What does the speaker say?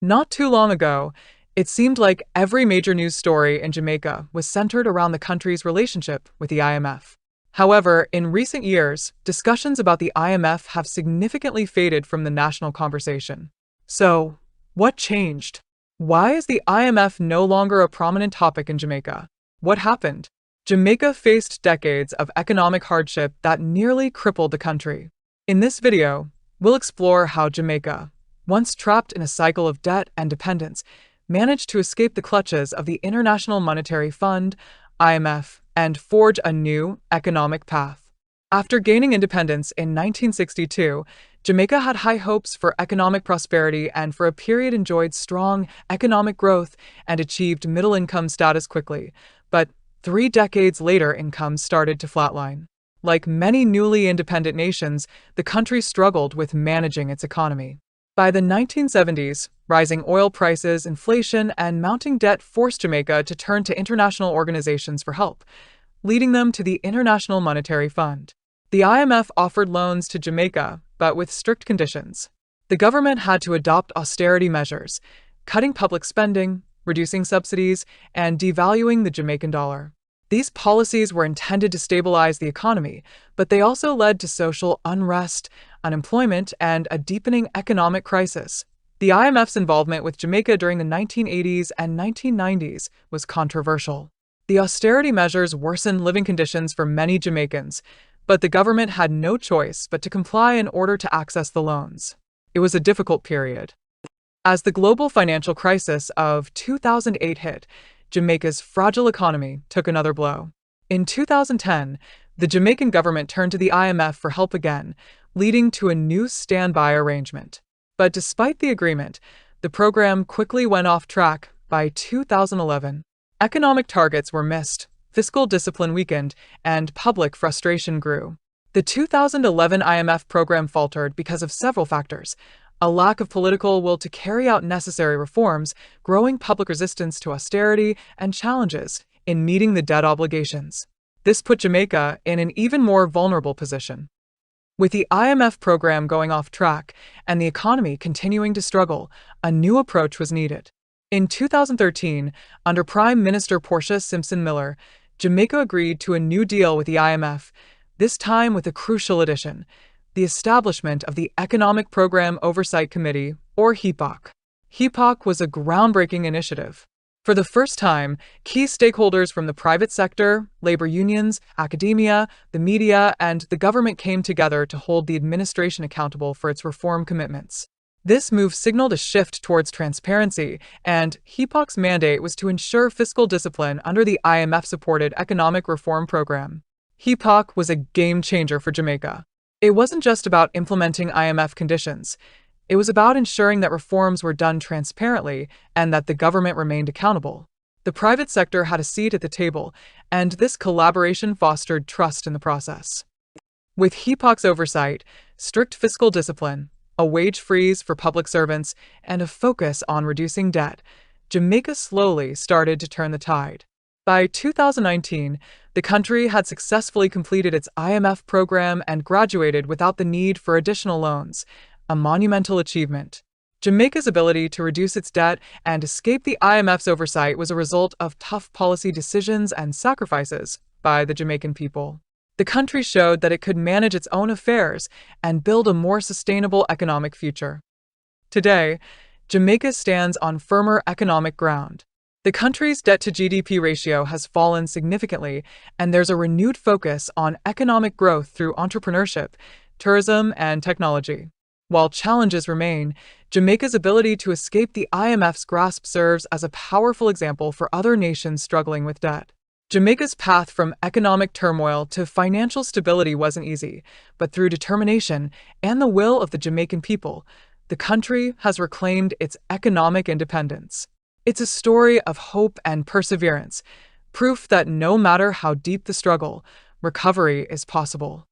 Not too long ago, it seemed like every major news story in Jamaica was centered around the country's relationship with the IMF. However, in recent years, discussions about the IMF have significantly faded from the national conversation. So, what changed? Why is the IMF no longer a prominent topic in Jamaica? What happened? Jamaica faced decades of economic hardship that nearly crippled the country. In this video, we'll explore how Jamaica, once trapped in a cycle of debt and dependence, managed to escape the clutches of the International Monetary Fund, IMF, and forge a new economic path. After gaining independence in 1962, Jamaica had high hopes for economic prosperity and for a period enjoyed strong economic growth and achieved middle-income status quickly. But 3 decades later, income started to flatline. Like many newly independent nations, the country struggled with managing its economy. By the 1970s, rising oil prices, inflation, and mounting debt forced Jamaica to turn to international organizations for help, leading them to the International Monetary Fund. The IMF offered loans to Jamaica, but with strict conditions. The government had to adopt austerity measures, cutting public spending, reducing subsidies, and devaluing the Jamaican dollar. These policies were intended to stabilize the economy, but they also led to social unrest, unemployment, and a deepening economic crisis. The IMF's involvement with Jamaica during the 1980s and 1990s was controversial. The austerity measures worsened living conditions for many Jamaicans, but the government had no choice but to comply in order to access the loans. It was a difficult period. As the global financial crisis of 2008 hit, Jamaica's fragile economy took another blow. In 2010, the Jamaican government turned to the IMF for help again, leading to a new standby arrangement. But despite the agreement, the program quickly went off track by 2011. Economic targets were missed, fiscal discipline weakened, and public frustration grew. The 2011 IMF program faltered because of several factors: a lack of political will to carry out necessary reforms, growing public resistance to austerity, and challenges in meeting the debt obligations. This put Jamaica in an even more vulnerable position. With the IMF program going off track and the economy continuing to struggle, a new approach was needed. In 2013, under Prime Minister Portia Simpson Miller, Jamaica agreed to a new deal with the IMF, this time with a crucial addition: the establishment of the Economic Program Oversight Committee, or HEPOC. HEPOC was a groundbreaking initiative. For the first time, key stakeholders from the private sector, labor unions, academia, the media, and the government came together to hold the administration accountable for its reform commitments. This move signaled a shift towards transparency, and HEPOC's mandate was to ensure fiscal discipline under the IMF-supported economic reform program. HEPOC was a game-changer for Jamaica. It wasn't just about implementing IMF conditions. It was about ensuring that reforms were done transparently and that the government remained accountable. The private sector had a seat at the table, and this collaboration fostered trust in the process. With HEPOC's oversight, strict fiscal discipline, a wage freeze for public servants, and a focus on reducing debt, Jamaica slowly started to turn the tide. By 2019, the country had successfully completed its IMF program and graduated without the need for additional loans, a monumental achievement. Jamaica's ability to reduce its debt and escape the IMF's oversight was a result of tough policy decisions and sacrifices by the Jamaican people. The country showed that it could manage its own affairs and build a more sustainable economic future. Today, Jamaica stands on firmer economic ground. The country's debt-to-GDP ratio has fallen significantly, and there's a renewed focus on economic growth through entrepreneurship, tourism, and technology. While challenges remain, Jamaica's ability to escape the IMF's grasp serves as a powerful example for other nations struggling with debt. Jamaica's path from economic turmoil to financial stability wasn't easy, but through determination and the will of the Jamaican people, the country has reclaimed its economic independence. It's a story of hope and perseverance, proof that no matter how deep the struggle, recovery is possible.